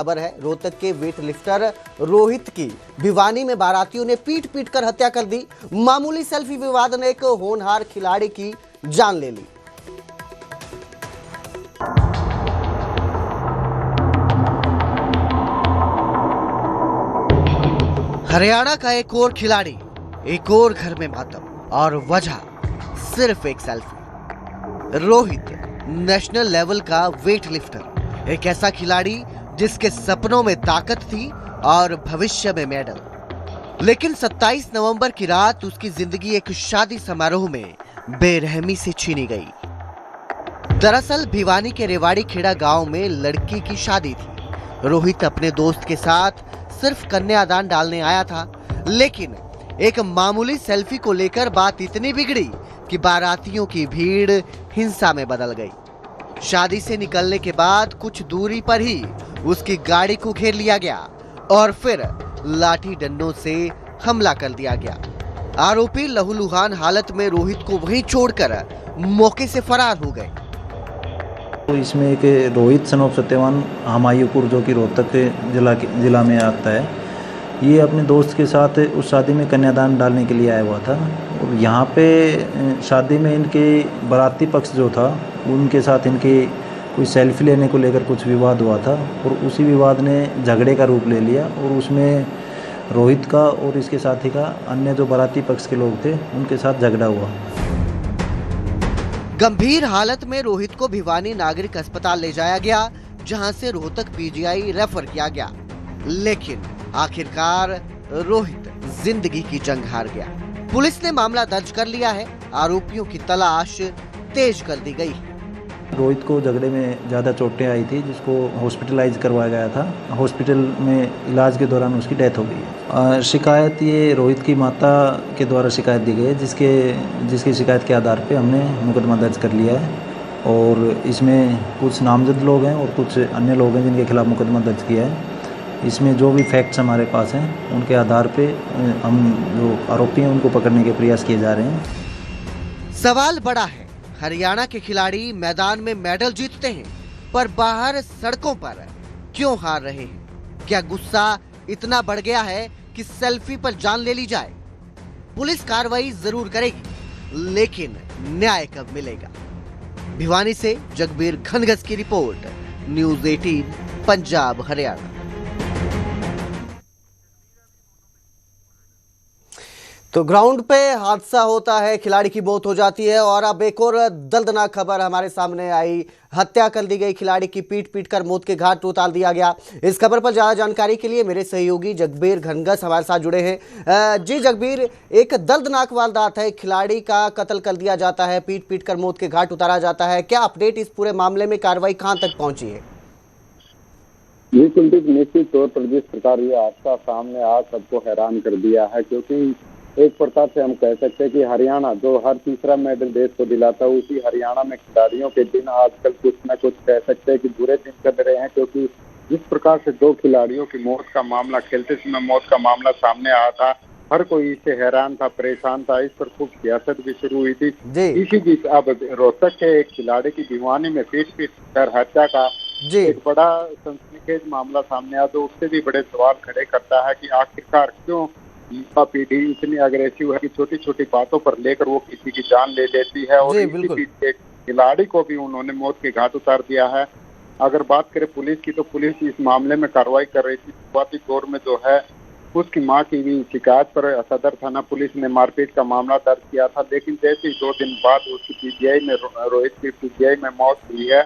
खबर है रोहतक के वेट लिफ्टर रोहित की भिवानी में बारातियों ने पीट पीट कर हत्या कर दी। मामूली सेल्फी विवाद ने एक होनहार खिलाड़ी की जान ले ली। हरियाणा का एक और खिलाड़ी, एक और घर में मातम, और वजह सिर्फ एक सेल्फी। रोहित नेशनल लेवल का वेट लिफ्टर, एक ऐसा खिलाड़ी जिसके सपनों में ताकत थी और भविष्य में मेडल। लेकिन 27 नवंबर की रात उसकी जिंदगी एक शादी समारोह में बेरहमी से छीनी गई। दरअसल भिवानी के रेवाड़ी खेड़ा गांव में लड़की की शादी थी। रोहित अपने दोस्त के साथ सिर्फ कन्यादान डालने आया था, लेकिन एक मामूली सेल्फी को लेकर बात इतनी बिगड़ी कि बारातियों की भीड़ हिंसा में बदल गई। शादी से निकलने के बाद कुछ दूरी पर ही उसकी गाड़ी को घेर लिया गया और फिर लाठी डंडों से हमला कर दिया गया। आरोपी लहूलुहान हालत में रोहित को वहीं छोड़कर मौके से फरार हो गए। तो इसमें एक रोहित सनोफ सत्यवान हमायूपुर जो कि रोहतक जिला में आता है, ये अपने दोस्त के साथ उस शादी में कन्यादान डालने के लिए आया हुआ था। और यहाँ पे शादी में इनके बाराती पक्ष जो था उनके साथ इनके कोई सेल्फी लेने को लेकर कुछ विवाद हुआ था और उसी विवाद ने झगड़े का रूप ले लिया और उसमें रोहित का और इसके साथी का अन्य जो बाराती पक्ष के लोग थे उनके साथ झगड़ा हुआ। गंभीर हालत में रोहित को भिवानी नागरिक अस्पताल ले जाया गया, जहां से रोहतक पीजीआई रेफर किया गया। लेकिन आखिरकार रोहित जिंदगी की जंग हार गया। पुलिस ने मामला दर्ज कर लिया है। आरोपियों की तलाश तेज कर दी गई। रोहित को झगड़े में ज़्यादा चोटें आई थी, जिसको हॉस्पिटलाइज करवाया गया था। हॉस्पिटल में इलाज के दौरान उसकी डेथ हो गई। शिकायत ये रोहित की माता के द्वारा शिकायत दी गई है, जिसकी शिकायत के आधार पे हमने मुकदमा दर्ज कर लिया है। और इसमें कुछ नामजद लोग हैं और कुछ अन्य लोग हैं जिनके खिलाफ मुकदमा दर्ज किया है। इसमें जो भी फैक्ट्स हमारे पास हैं उनके आधार पे हम जो आरोपी हैं उनको पकड़ने के प्रयास किए जा रहे हैं। सवाल बड़ा है, हरियाणा के खिलाड़ी मैदान में मेडल जीतते हैं पर बाहर सड़कों पर क्यों हार रहे हैं? क्या गुस्सा इतना बढ़ गया है कि सेल्फी पर जान ले ली जाए? पुलिस कार्रवाई जरूर करेगी, लेकिन न्याय कब मिलेगा? भिवानी से जगबीर घनघस की रिपोर्ट, न्यूज़ 18 पंजाब हरियाणा। तो ग्राउंड पे हादसा होता है, खिलाड़ी की मौत हो जाती है और अब एक और दर्दनाक खबर हमारे सामने आई। हत्या कर दी गई, खिलाड़ी की पीट पीट कर मौत के घाट उतार दिया गया। इस खबर पर ज्यादा जानकारी के लिए मेरे सहयोगी जगबीर घनघस हमारे साथ जुड़े हैं। जी जगबीर, एक दर्दनाक वारदात है, खिलाड़ी का कत्ल कर दिया जाता है, पीट पीट कर मौत के घाट उतारा जाता है। क्या अपडेट इस पूरे मामले में, कार्रवाई कहां तक पहुंची है? जी कुलदीप, निश्चित तौर पर जिस प्रकार ये हादसा सामने आज सबको हैरान कर दिया है, क्योंकि एक प्रकार से हम कह सकते हैं कि हरियाणा जो हर तीसरा मेडल देश को दिलाता है, उसी हरियाणा में खिलाड़ियों के दिन आजकल कुछ न कुछ कह सकते हैं कि बुरे दिन चल रहे हैं। क्योंकि जिस प्रकार से दो खिलाड़ियों की मौत का मामला, खेलते समय मौत का मामला सामने आया था, हर कोई इससे हैरान था, परेशान था। इस पर खूब सियासत भी शुरू हुई थी। इसी बीच अब रोहतक के एक खिलाड़ी की भिवानी में पीट पीट कर हत्या का एक बड़ा सनसनीखेज मामला सामने आया, तो उससे भी बड़े सवाल खड़े करता है कि आखिरकार क्यों युवा पीढ़ी इतनी अग्रेसिव है कि छोटी छोटी बातों पर लेकर वो किसी की जान ले लेती है। और इसी बीच एक खिलाड़ी को भी उन्होंने मौत के घाट उतार दिया है। अगर बात करें पुलिस की, तो पुलिस इस मामले में कार्रवाई कर रही थी। शुरुआती दौर में जो है उसकी मां की भी शिकायत पर सदर थाना पुलिस ने मारपीट का मामला दर्ज किया था। लेकिन जैसे ही 2 दिन बाद उसकी पीजीआई में, रोहित की पीजीआई में मौत हुई है,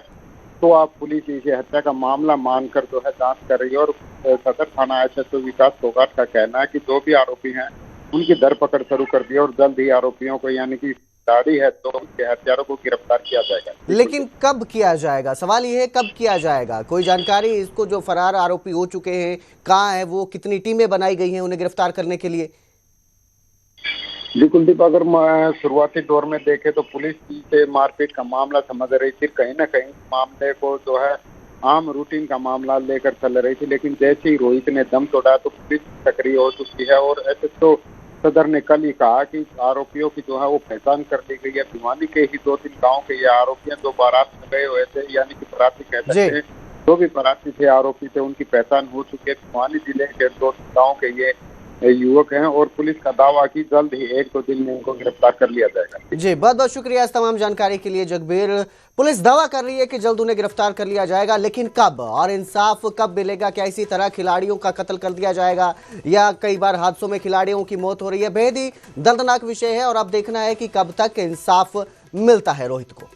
तो अब पुलिस इसे हत्या का मामला मानकर जो है जांच कर रही है। और सदर थाना एसएचओ विकास फोगाट का कहना है कि जो भी आरोपी हैं उनकी धरपकड़ शुरू कर दी और जल्द ही आरोपियों को, यानी कि खिलाड़ी है तो उनके हत्यारों को गिरफ्तार किया जाएगा। लेकिन कब किया जाएगा? सवाल ये है कब किया जाएगा? कोई जानकारी इसको, जो फरार आरोपी हो चुके हैं, कहाँ है वो, कितनी टीमें बनाई गई हैं उन्हें गिरफ्तार करने के लिए? जी कुलदीप, अगर शुरुआती दौर में देखे तो पुलिस से मारपीट का मामला समझ रही थी, कहीं ना कहीं मामले को जो है आम रूटीन का मामला लेकर चल रही थी। लेकिन जैसे ही रोहित ने दम तोड़ा तो पुलिस सक्रिय हो चुकी है। और एसएचओ सदर ने कल ही कहा कि आरोपियों की जो है वो पहचान कर ली गई है। भिवानी के ही 2-3 गाँव के ये आरोपी हैं जो बारात में गए हुए थे, यानी कि बाराती कह सकते हैं। जो भी फरारी थे आरोपी थे उनकी पहचान हो चुकी है। मोहाली जिले के दो गाँव के ये युवक हैं और पुलिस का दावा कि जल्द ही 1-2 दिन में इनको गिरफ्तार कर लिया जाएगा। जी, बहुत बहुत शुक्रिया इस तमाम जानकारी के लिए जगबीर। पुलिस दावा कर रही है कि जल्द उन्हें गिरफ्तार कर लिया जाएगा, लेकिन कब और इंसाफ कब मिलेगा? क्या इसी तरह खिलाड़ियों का कत्ल कर दिया जाएगा या कई बार हादसों में खिलाड़ियों की मौत हो रही है? बेहद ही दर्दनाक विषय है और अब देखना है कि कब तक इंसाफ मिलता है रोहित को।